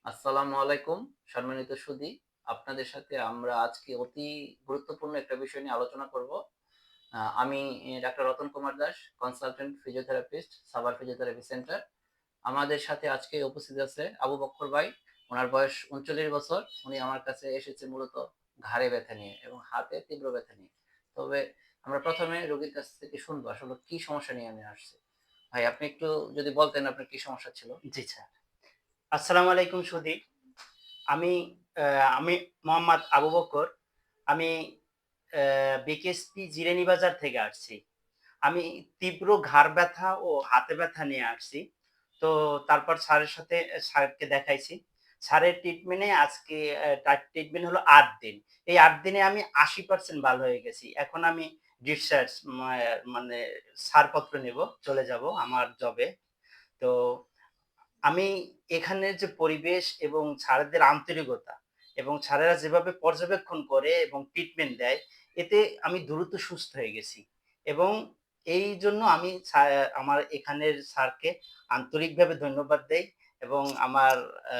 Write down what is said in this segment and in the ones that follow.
আসসালামু আলাইকুম সম্মানিত সুধী, আপনাদের সাথে আমরা আজকে অতি গুরুত্বপূর্ণ একটা বিষয় নিয়ে আলোচনা করব। আমি doctor Ratan Kumar Das, consultant physiotherapist, Savar physiotherapy centre. আমাদের সাথে আজকে উপস্থিত আছে আবু বক্কর ভাই। ওনার বয়স ৩৯ বছর। উনি আমার কাছে এসেছে মূলত ঘাড়ে ব্যথা নিয়ে এবং হাতে তীব্র ব্যথা নিয়ে। তবে আমরা প্রথমে রোগীর কাছ থেকে শুনবো আসলে কি সমস্যা নিয়ে আমি আসছে। ভাই, আপনি একটু যদি বলতেন আপনার কি সমস্যা ছিল। জি স্যার। আসসালামু আলাইকুম সুধী। আমি আ আমি মোহাম্মদ আবু বকর। আমি বিকেএসপি জিরানী বাজার থেকে আসছি। আমি তীব্র ঘাড় ব্যথা ও হাতে ব্যথা নিয়ে আসছি। তো তারপর স্যারের সাথে স্যারকে দেখাইছি। স্যারের ট্রিটমেন্টে আজকে তার ট্রিটমেন্ট হলো ৮ দিন। এই ৮ দিনে আমি ৮০% ভালো হয়ে গেছি। এখন আমি ডিসচার্জ মানে ছাড়পত্র নেব, চলে যাব আমার জবে। তো আমি এখানের যে পরিবেশ এবং স্যারেদের আন্তরিকতা এবং স্যারেরা যেভাবে পর্যবেক্ষণ করে এবং ট্রিটমেন্ট দেয়, এতে আমি দ্রুত সুস্থ হয়ে গেছি। এবং এইজন্য আমি আমার এখানের স্যারকে আন্তরিকভাবে ধন্যবাদ দেই এবং আমার আ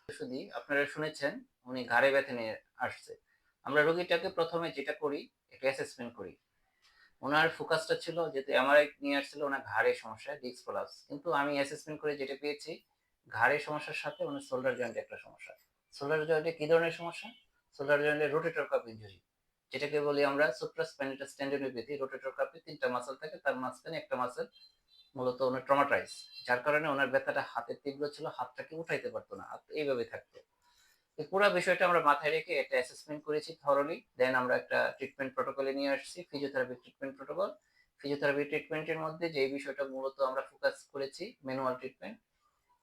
শুধু আপনারা শুনেছেন উনি ঘাড়ে ব্যথা নিয়ে আসছে। আমরা রোগীটাকে প্রথমে যেটা করি, একটা অ্যাসেসমেন্ট করি। উনার ফোকাসটা ছিল যেহেতু এমআরআই নিয়ে আসছিল উনার ঘাড়ের সমস্যা, ডিস্ক প্রলাপস। কিন্তু আমি অ্যাসেসমেন্ট করে যেটা পেয়েছি, ঘাড়ের সমস্যার সাথে উনার শোল্ডার জয়েন্টে একটা সমস্যা। শোল্ডার জয়েন্টে কি ধরনের সমস্যা? শোল্ডার জয়েন্টে রোটেটর কাফ ইনজুরি। যেটাকে বলি আমরা সুপ্রাস্পাইনাটাস টেন্ডনোপ্যাথি। রোটেটর কাফে ৩ টা মাসল থাকে, তার মাঝখানে একটা মাসল মূলত উনার ট্রমাটাইজ। যার কারণে উনার ব্যথাটা হাতে তীব্র ছিল, হাতটাকে উঠাইতে পারত না। হাত এইভাবে থাকতো। এই পুরা বিষয়টা আমরা মাথায় রেখে একটা অ্যাসেসমেন্ট করেছি থরলি। দেন আমরা একটা ট্রিটমেন্ট প্রটোকলে নিয়ে আসছি, ফিজিওথেরাপি ট্রিটমেন্ট প্রটোকল। ফিজিওথেরাপি ট্রিটমেন্টের মধ্যে যে বিষয়টা মূলত আমরা ফোকাস করেছি ম্যানুয়াল ট্রিটমেন্ট।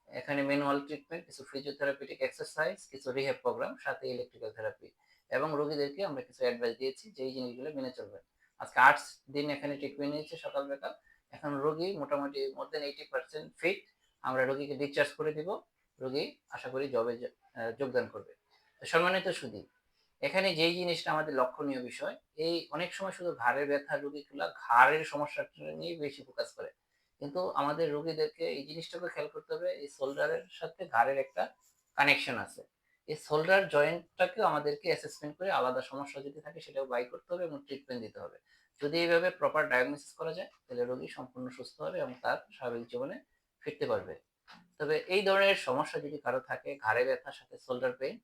এখানে ম্যানুয়াল ট্রিটমেন্ট, কিছু ফিজিওথেরাপিউটিক এক্সারসাইজ, কিছু রিহ্যাব প্রোগ্রাম, সাথে ইলেকট্রিক্যাল থেরাপি। এবং রোগীদেরকে আমরা কিছু অ্যাডভাইস দিয়েছি যে এই জিনিসগুলো মেনে চলবেন। আজকে ৮ দিন এখানে ট্রিটমেন্ট নিয়েছে সকাল বিকাল। এখন রোগী মোটামুটি মোর দ্যান 80% ফিট। আমরা রোগীকে ডিসচার্জ করে দিব। রোগী আশা করি জবে যোগদান করবে। তো সম্মানিত সুধী, এখানে যেই জিনিসটা আমাদের লক্ষণীয় বিষয়, এই অনেক সময় শুধু ঘাড়ের ব্যথা রোগীগুলা ঘাড়ের সমস্যাটা নিয়ে বেশি ফোকাস করে। কিন্তু আমাদের রোগীদেরকে এই জিনিসটাকে খেয়াল করতে হবে, এই শোল্ডারের সাথে ঘাড়ের একটা কানেকশন আছে। এই শোল্ডার জয়েন্টটাকেও আমাদেরকে অ্যাসেসমেন্ট করে আলাদা সমস্যা যদি থাকে সেটাও বাই করতে হবে এবং ট্রিটমেন্ট দিতে হবে। যদি এইভাবে প্রপার ডায়াগনোসিস করা যায় তাহলে রোগী সম্পূর্ণ সুস্থ হবে এবং তার স্বাভাবিক জীবনে ফিরতে পারবে। তবে এই ধরনের সমস্যা যদি কারো থাকে, ঘাড়ে ব্যথার সাথে শোল্ডার পেইন,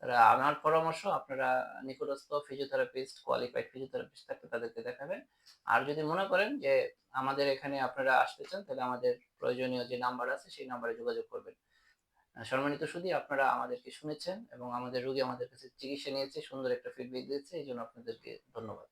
তারা আমার পরামর্শ আপনারা নিকটস্থ ফিজিওথেরাপিস্ট, কোয়ালিফাইড ফিজিওথেরাপিস্ট থাকলে তাদেরকে দেখাবেন। আর যদি মনে করেন যে আমাদের এখানে আপনারা আসতে চান তাহলে আমাদের প্রয়োজনীয় যে নাম্বার আছে সেই নাম্বারে যোগাযোগ করবেন। সম্মানিত সুধী, আপনারা আমাদেরকে শুনেছেন এবং আমাদের রোগী আমাদের কাছে চিকিৎসা নিয়েছে, সুন্দর একটা ফিডব্যাক দিয়েছে। এইজন্য আপনাদেরকে ধন্যবাদ।